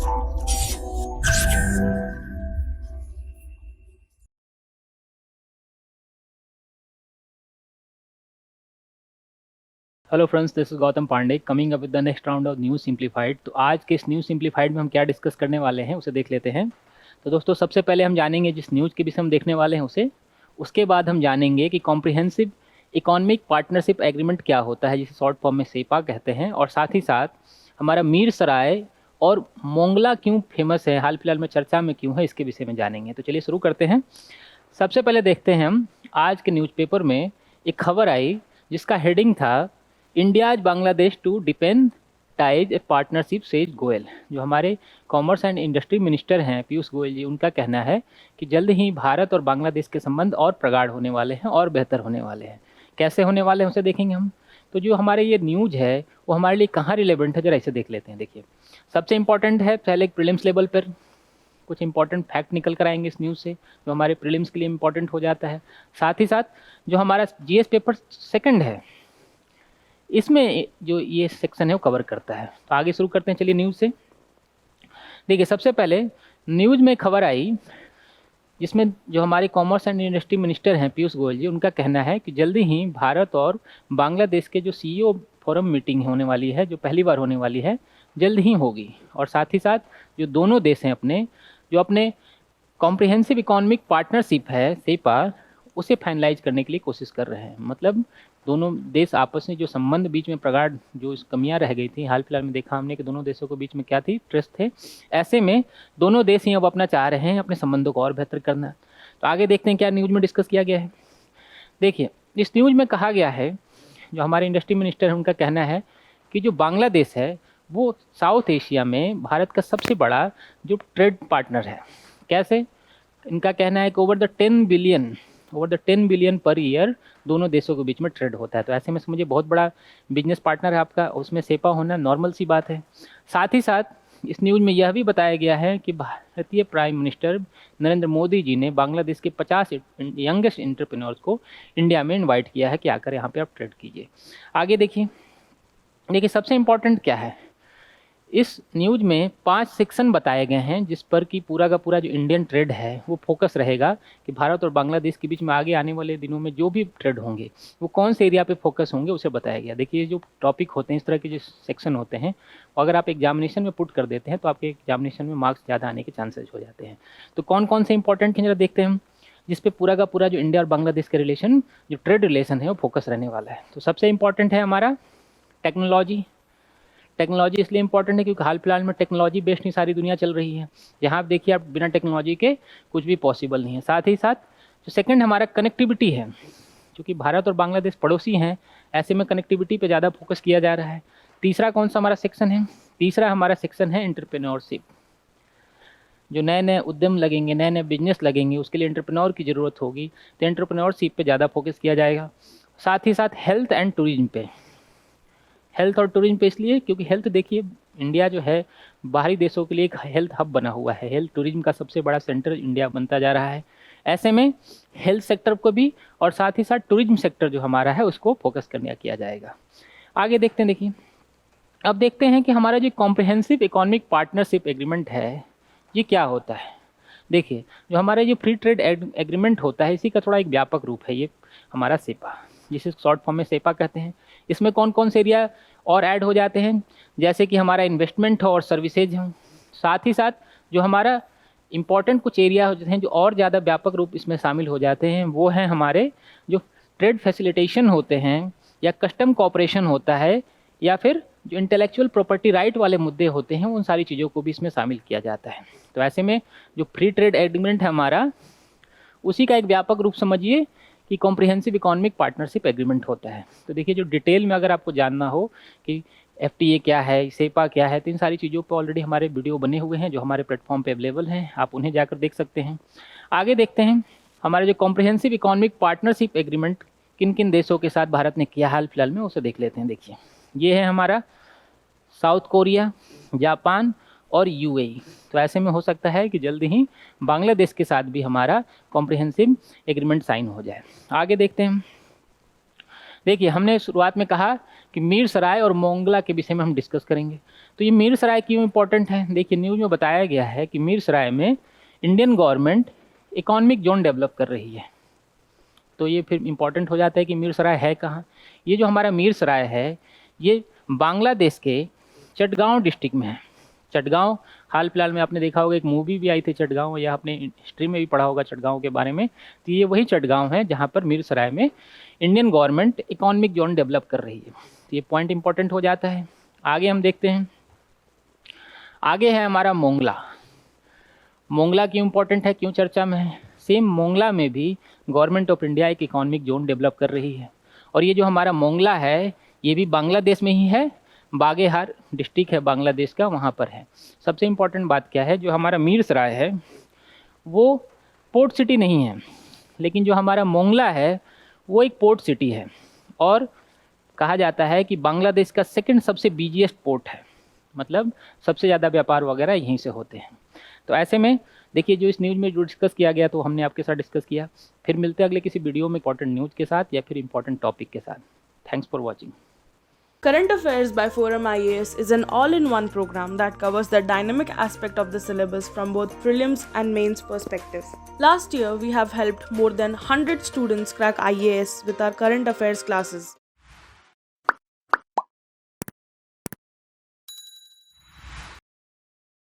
Hello friends, this is Gautam Pandey coming up with the next round of news simplified. तो आज के इस news simplified में हम क्या डिस्कस करने वाले हैं उसे देख लेते हैं। तो दोस्तों, सबसे पहले हम जानेंगे जिस न्यूज़ के विषय हम देखने वाले हैं उसे। उसके बाद हम जानेंगे कि कॉम्प्रिहेंसिव इकोनॉमिक पार्टनरशिप एग्रीमेंट क्या होता है, जिसे शॉर्ट फॉर्म में सेपा कहते हैं। और साथ ही साथ हमारा मीर सराय और मोंगला क्यों फेमस है, हाल फिलहाल में चर्चा में क्यों है, इसके विषय में जानेंगे। तो चलिए शुरू करते हैं। सबसे पहले देखते हैं हम आज के न्यूज़पेपर में एक खबर आई जिसका हेडिंग था India's Bangladesh to deepen ties a partnership says Goyal. जो हमारे कॉमर्स एंड इंडस्ट्री मिनिस्टर हैं पीयूष गोयल जी, उनका कहना है कि जल्द ही भारत और बांग्लादेश के संबंध और प्रगाढ़ होने वाले हैं और बेहतर होने वाले हैं। कैसे होने वाले हैं उसे देखेंगे हम। तो जो हमारे ये न्यूज़ है वो हमारे लिए कहाँ रिलेवेंट है, जरा इसे देख लेते हैं। देखिए, सबसे इंपॉर्टेंट है, पहले एक प्रीलिम्स लेवल पर कुछ इंपॉर्टेंट फैक्ट निकल कर आएंगे इस न्यूज़ से, जो हमारे प्रीलिम्स के लिए इंपॉर्टेंट हो जाता है। साथ ही साथ जो हमारा जीएस पेपर सेकंड है, इसमें जो ये सेक्शन है वो कवर करता है। तो आगे शुरू करते हैं, चलिए न्यूज़ से। देखिए, सबसे पहले न्यूज़ में खबर आई जिसमें जो हमारे कॉमर्स एंड इंडस्ट्री मिनिस्टर हैं पीयूष गोयल जी, उनका कहना है कि जल्दी ही भारत और बांग्लादेश के जो सीईओ फोरम मीटिंग होने वाली है, जो पहली बार होने वाली है, जल्द ही होगी। और साथ ही साथ जो दोनों देश हैं जो अपने कॉम्प्रिहेंसिव इकोनॉमिक पार्टनरशिप है सेपा, उसे फाइनलाइज करने के लिए कोशिश कर रहे हैं। मतलब दोनों देश आपस में जो संबंध बीच में प्रगाढ़ जो कमियां रह गई थी, हाल फिलहाल में देखा हमने कि दोनों देशों के बीच में क्या थी, ट्रस्ट थे। ऐसे में दोनों देश ही अब अपना चाह रहे हैं अपने संबंधों को और बेहतर करना। तो आगे देखते हैं क्या न्यूज़ में डिस्कस किया गया है। देखिए, इस न्यूज़ में कहा गया है, जो हमारे इंडस्ट्री मिनिस्टर हैं उनका कहना है कि जो बांग्लादेश है वो साउथ एशिया में भारत का सबसे बड़ा जो ट्रेड पार्टनर है। कैसे? इनका कहना है कि over the 10 billion per year दोनों देशों के बीच में ट्रेड होता है। तो ऐसे में समझिए बहुत बड़ा बिजनेस पार्टनर है आपका, उसमें सेपा होना नॉर्मल सी बात है। साथ ही साथ इस न्यूज़ में यह भी बताया गया है कि भारतीय प्राइम मिनिस्टर नरेंद्र मोदी जी ने बांग्लादेश के 50 यंगेस्ट एंटरप्रेन्योर्स को इंडिया में इनवाइट किया है कि आकर यहाँ पे आप ट्रेड कीजिए। आगे देखिए सबसे इम्पोर्टेंट क्या है, इस न्यूज़ में 5 सेक्शन बताए गए हैं जिस पर कि पूरा का पूरा जो इंडियन ट्रेड है वो फोकस रहेगा कि भारत और बांग्लादेश के बीच में आगे आने वाले दिनों में जो भी ट्रेड होंगे वो कौन से एरिया पे फोकस होंगे उसे बताया गया। देखिए, जो टॉपिक होते हैं, इस तरह के जो सेक्शन होते हैं, अगर आप एग्जामिनेशन में पुट कर देते हैं तो आपके एग्जामिनेशन में मार्क्स ज़्यादा आने के चांसेस हो जाते हैं। तो कौन कौन से इंपॉर्टेंट हैं जरा देखते हैं हम, जिस पे पूरा का पूरा जो इंडिया और बांग्लादेश के रिलेशन, जो ट्रेड रिलेशन है वो फोकस रहने वाला है। तो सबसे इंपॉर्टेंट है हमारा टेक्नोलॉजी इसलिए इंपॉर्टेंट है क्योंकि हाल फिलहाल में टेक्नोलॉजी बेस्ड ही सारी दुनिया चल रही है। जहाँ आप देखिए, आप बिना टेक्नोलॉजी के कुछ भी पॉसिबल नहीं है। साथ ही साथ जो सेकंड हमारा कनेक्टिविटी है, क्योंकि भारत और बांग्लादेश पड़ोसी हैं, ऐसे में कनेक्टिविटी पे ज़्यादा फोकस किया जा रहा है। तीसरा कौन सा हमारा सेक्शन है? तीसरा हमारा सेक्शन है एंटरप्रेन्योरशिप। जो नए नए उद्यम लगेंगे, नए नए बिजनेस लगेंगे, उसके लिए एंटरप्रेन्योर की ज़रूरत होगी, तो एंटरप्रेन्योरशिप पे ज़्यादा फोकस किया जाएगा। साथ ही साथ हेल्थ एंड टूरिज्म पे, हेल्थ और टूरिज्म पे इसलिए क्योंकि हेल्थ, देखिए इंडिया जो है बाहरी देशों के लिए एक हेल्थ हब बना हुआ है, हेल्थ टूरिज्म का सबसे बड़ा सेंटर इंडिया बनता जा रहा है। ऐसे में हेल्थ सेक्टर को भी और साथ ही साथ टूरिज्म सेक्टर जो हमारा है उसको फोकस करने किया जाएगा। आगे देखते हैं। देखिए, अब देखते हैं कि हमारा जो कॉम्प्रिहेंसिव इकोनॉमिक पार्टनरशिप एग्रीमेंट है ये क्या होता है। देखिए, जो हमारा ये फ्री ट्रेड एग्रीमेंट होता है इसी का थोड़ा एक व्यापक रूप है ये हमारा सेपा, जिसे शॉर्ट फॉर्म में सेपा कहते हैं। इसमें कौन कौन से एरिया और ऐड हो जाते हैं, जैसे कि हमारा इन्वेस्टमेंट हो और सर्विसेज हो। साथ ही साथ जो हमारा इंपॉर्टेंट कुछ एरिया होते हैं जो और ज़्यादा व्यापक रूप इसमें शामिल हो जाते हैं, वो हैं हमारे जो ट्रेड फैसिलिटेशन होते हैं, या कस्टम कॉपरेशन होता है, या फिर जो इंटेलेक्चुअल प्रॉपर्टी राइट वाले मुद्दे होते हैं, उन सारी चीज़ों को भी इसमें शामिल किया जाता है। तो ऐसे में जो फ्री ट्रेड एग्रीमेंट है हमारा, उसी का एक व्यापक रूप समझिए कि कॉम्प्रिहेंसिव इकोनॉमिक पार्टनरशिप एग्रीमेंट होता है। तो देखिए, जो डिटेल में अगर आपको जानना हो कि एफटीए क्या है, सेपा क्या है, तो इन सारी चीज़ों पर ऑलरेडी हमारे वीडियो बने हुए हैं जो हमारे प्लेटफॉर्म पे अवेलेबल हैं, आप उन्हें जाकर देख सकते हैं। आगे देखते हैं हमारे जो कॉम्प्रिहेंसिव इकोनॉमिक पार्टनरशिप एग्रीमेंट किन किन देशों के साथ भारत ने किया हाल फिलहाल में, उसे देख लेते हैं। देखिए, ये है हमारा साउथ कोरिया, जापान और यूएई। तो ऐसे में हो सकता है कि जल्दी ही बांग्लादेश के साथ भी हमारा कॉम्प्रिहेंसिव एग्रीमेंट साइन हो जाए। आगे देखते हैं। देखिए हमने शुरुआत में कहा कि मीरसराय और मोंगला के विषय में हम डिस्कस करेंगे। तो ये मीरसराय क्यों इम्पोर्टेंट है? देखिए न्यूज़ में बताया गया है कि मीरसराय में Indian government economic zone develop कर रही है। तो ये फिर इम्पोर्टेंट हो जाता है कि मीरसराय है कहाँ। ये जो हमारा मीरसराय है ये बांग्लादेश के चटगांव डिस्ट्रिक्ट में है। चटगांव हाल फिलहाल में आपने देखा होगा, एक मूवी भी आई थी चटगांव, या आपने हिस्ट्री में भी पढ़ा होगा चटगांव के बारे में। तो ये वही चटगांव है जहाँ पर मीरसराय में Indian government economic zone develop कर रही है। तो ये पॉइंट इंपॉर्टेंट हो जाता है। आगे हम देखते हैं, आगे है हमारा मोंगला। मोंगला क्यों इम्पोर्टेंट है, क्यों चर्चा में है? सेम मोंगला में भी गवर्नमेंट ऑफ इंडिया एक इकोनॉमिक जोन डेवलप कर रही है। और ये जो हमारा मोंगला है ये भी बांग्लादेश में ही है, बागेहार डिस्ट्रिक्ट है बांग्लादेश का, वहाँ पर है। सबसे इम्पोर्टेंट बात क्या है, जो हमारा मीरसराय है वो पोर्ट सिटी नहीं है, लेकिन जो हमारा मोंगला है वो एक पोर्ट सिटी है। और कहा जाता है कि बांग्लादेश का सेकंड सबसे बिजीएस्ट पोर्ट है, मतलब सबसे ज़्यादा व्यापार वगैरह यहीं से होते हैं। तो ऐसे में देखिए जो इस न्यूज़ में जो डिस्कस किया गया तो हमने आपके साथ डिस्कस किया। फिर मिलते हैं अगले किसी वीडियो में इंपॉर्टेंट न्यूज़ के साथ या फिर इंपॉर्टेंट टॉपिक के साथ। Thanks for watching. Current Affairs by Forum IAS is an all-in-one program that covers the dynamic aspect of the syllabus from both prelims and mains perspective. Last year, we have helped more than 100 students crack IAS with our current affairs classes.